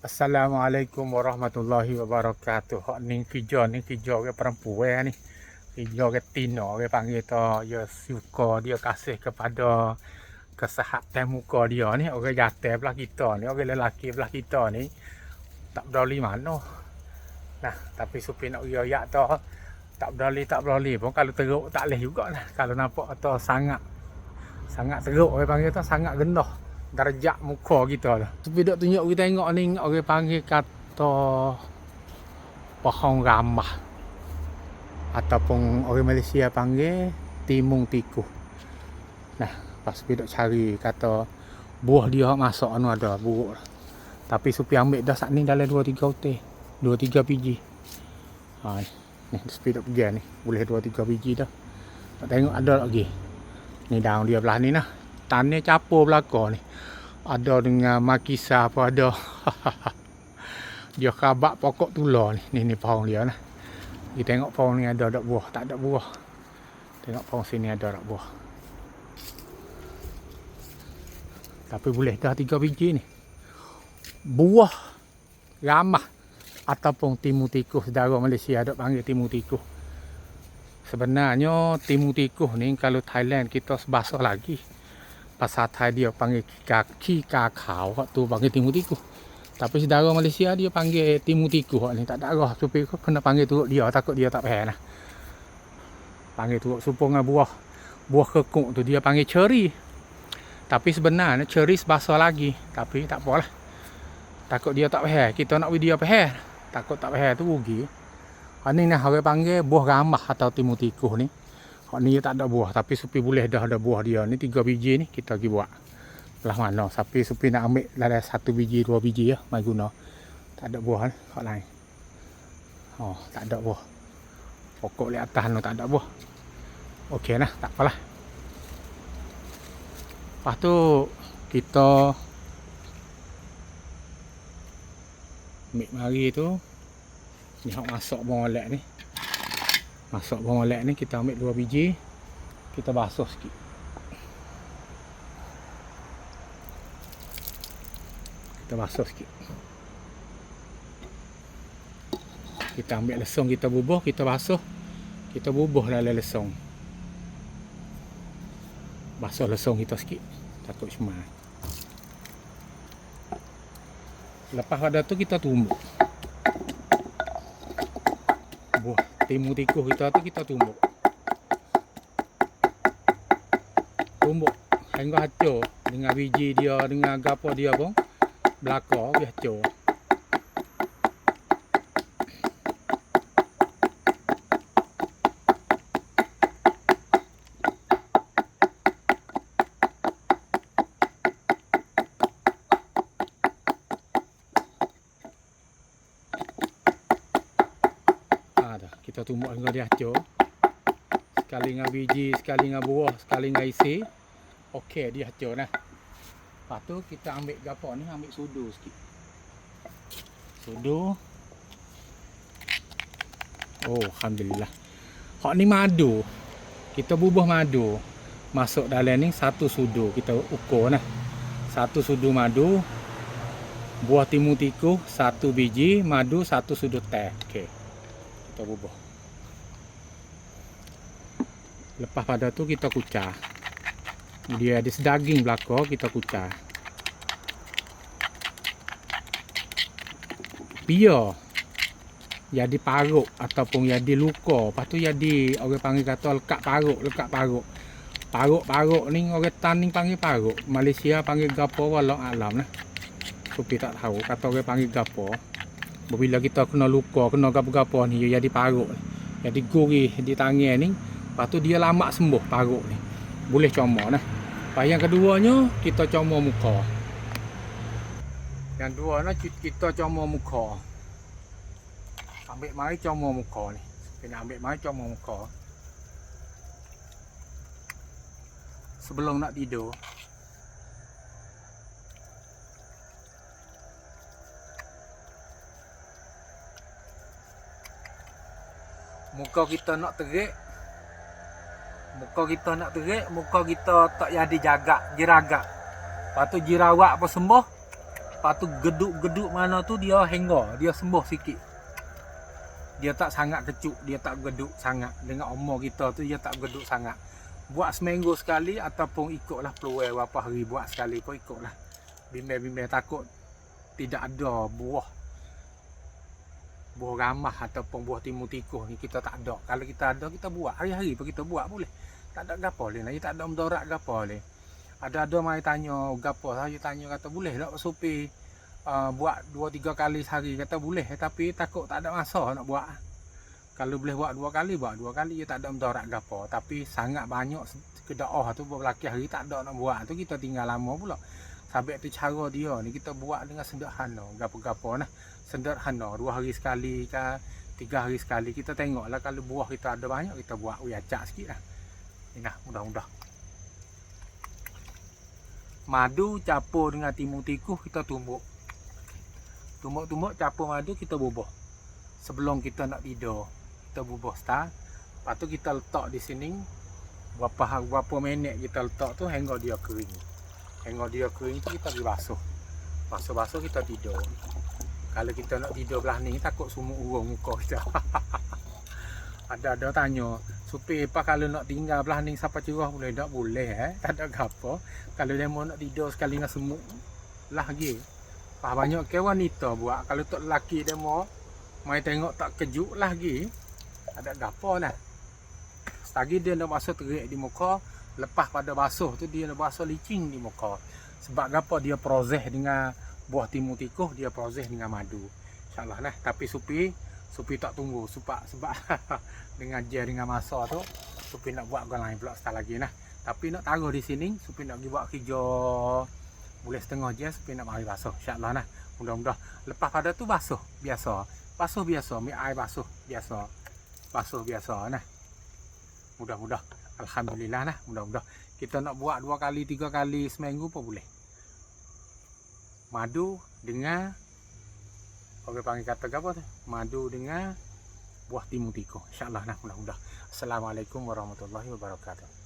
Assalamualaikum warahmatullahi wabarakatuh. Hak ni kerja ke perempuan ni. Kerja ke tino ke panggil tu, dia suka dia kasih kepada kesihatan muka dia ni. Orang jantan belah kita ni, orang lelaki belah kita ni tak peduli mana. Nah, tapi supaya nak riak tu tak peduli pun kalau teruk tak leh jugalah. Kalau nampak tu sangat teruk orang panggil tu, sangat rendah darjat muka kita lah. Tapi dok tunjuk kita tengok ni orang panggil kata pohon ramah ataupun orang Malaysia panggil timung tikus. Nah, pas dok cari kata buah dia masuk anu ada buruk lah. Tapi supi ambil dah sat ni dalam 2-3 hotel, 2-3 biji. Ha ni speed dok pergi ni, boleh 2-3 biji dah. Tak tengok ada lagi. Ni daun dia belah ni nah. Tanah capur belakang ni. Ada dengan makisa apa ada. Dia kabak pokok tular ni. Ni pohon dia nah. Kita tengok pohon ni ada tak buah, tak ada buah. Tengok pohon sini ada tak buah. Tapi boleh dah 3 biji ni. Buah ramah ataupun timun tikus, saudara Malaysia ada panggil timun tikus. Sebenarnya timun tikus ni kalau Thailand kita sebahasa lagi. Pasal Thai dia panggil kika khao, hak tu panggil timun tikus. Tapi saudara Malaysia dia panggil timun tikus hak ni tak ada arah. Supaya kena panggil turut dia, takut dia tak faham lah. Panggil turut supaya buah kekuk tu dia panggil cherry. Tapi sebenarnya cherry sebahasa lagi. Tapi tak apalah. Takut dia tak faham, kita nak video faham. Takut tak faham tu rugi. Hak ni nah orang panggil buah ramah atau timun tikus ni. Hak ni tak ada buah, tapi supi boleh dah ada buah dia ni 3 biji ni kita pergi buat. Belah mana? Tapi supi nak ambil dalam 1 biji 2 biji ya, mai guna. Tak ada buah ni, hak lain. Oh, tak ada buah. Pokok di atas tu tak ada buah. Okey lah, tak apalah. Lepas tu kita ambil mari tu. Ni hak masak molek ni. Masuk bawang molek ni kita ambil 2 biji. Kita basuh sikit. Kita ambil lesung kita bubuh, kita basuh. Kita bubuh dalam lesung. Basuh lesung kita sikit. Takut semai. Lepas pada tu kita tumbuk. Buah timun tikus kita tu kita tumbuk hingga hancur dengan biji dia, dengan gapo dia pun belakang dia hancur. Kita tumbuk hingga dia hancur. Sekali dengan biji, sekali dengan buah, sekali dengan isi. Okey, dia hancur nah. Lepas tu kita ambil gapo ni, ambil sudu sikit. Sudu. Oh, alhamdulillah. Hak ni madu. Kita bubuh madu. Masuk dalam ni 1 sudu. Kita ukur nah. 1 sudu madu. Buah timun tikus 1 biji, madu 1 sudu teh. Okey. Kita bubuh. Lepas pada tu kita kucah. Dia ada sedaging belakang kita kucah. Biar jadi paruk ataupun jadi luka. Lepas tu jadi orang panggil kata lekat paruk. Paruk ni orang Tan ni panggil paruk. Malaysia panggil gapo walau alam lah. Tapi tak tahu kata orang panggil gapo. Bila kita kena luka, kena gapo-gapo ni dia jadi paruk. Jadi gurih di tangan ni. Lepas tu dia lama sembuh paruk ni. Boleh comor nah. Lepas yang keduanya kita comor muka. Yang dua nah kita comor muka. Ambil mari comor muka ni. Kena ambil mari comor muka. Sebelum nak tidur. Muka kita nak terik. Muka kita tak jadi jaga, jeragak. Lepas tu jerawat apa sembuh. Lepas tu geduk-geduk mana tu dia hangga, dia sembuh sikit. Dia tak sangat kecuk, dia tak geduk sangat. Dengan umur kita tu dia tak geduk sangat. Buat seminggu sekali ataupun ikutlah peluang berapa hari buat sekali pun ikutlah. Bimbang-bimbang takut tidak ada buah ramah ataupun buah timun tikuh ni kita tak ada. Kalau kita ada kita buat hari-hari pun kita buat boleh. Tak ada gapo leh, lagi tak ada mudarat gapo leh. Ada mai tanya gapo, saya tanya kata boleh tak supir buat 2-3 kali sehari, kata boleh tapi takut tak ada masa nak buat. Kalau boleh buat 2 kali buat 2 kali, dia tak ada mudarat gapo. Tapi sangat banyak kedaah tu berlaki hari tak ada nak buat tu kita tinggal lama pula. Sebab tu cara dia ni kita buat dengan sederhana, gapo-gapo nah. Sederhana 2 hari sekali ke 3 hari sekali kita tengoklah kalau buah kita ada banyak kita buat acak sikitlah. Ini nah mudah-mudah. Madu campur dengan timun tikuh kita tumbuk. Tumbuk-tumbuk campur madu kita bubuh. Sebelum kita nak tidur, kita bubuh start. Lepas tu kita letak di sini berapa minit kita letak tu hingga dia kering. Hingga dia kering tu kita pergi basuh. Basuh-basuh kita tidur. Kalau kita nak tidur belah ni takut sumuk urung muka kita. Ada tanya, supir apa kalau nak tinggal belah ni sampai cerah boleh tak? Boleh tak ada gapo. Kalau dia mau nak tidur sekali dengan semut lagi. Banyak ke wanita buat. Kalau tok lelaki dia mau mai tengok tak kejut lagi. Ada gapo nah. Setagi dia nak basuh terik di muka, lepas pada basuh tu dia nak basuh licin di muka. Sebab gapo dia proses dengan buah timun tikuh, dia proses dengan madu. InsyaAllah nah. Tapi supir tak tunggu sebab dengan dia dengan masa tu supir nak buat orang lain pula start lagi nah. Tapi nak taruh di sini supir nak pergi buat kerja boleh setengah je supir nak mari basuh insya-Allah nah. Mudah-mudah lepas pada tu basuh biasa, ambil air basuh biasa nah. Mudah-mudah alhamdulillah nah, mudah-mudah kita nak buat 2 kali 3 kali seminggu pun boleh. Madu dengan orang panggil kata apa tu? Madu dengan buah timun tikuh. InsyaAllah nah mudah-mudah. Assalamualaikum warahmatullahi wabarakatuh.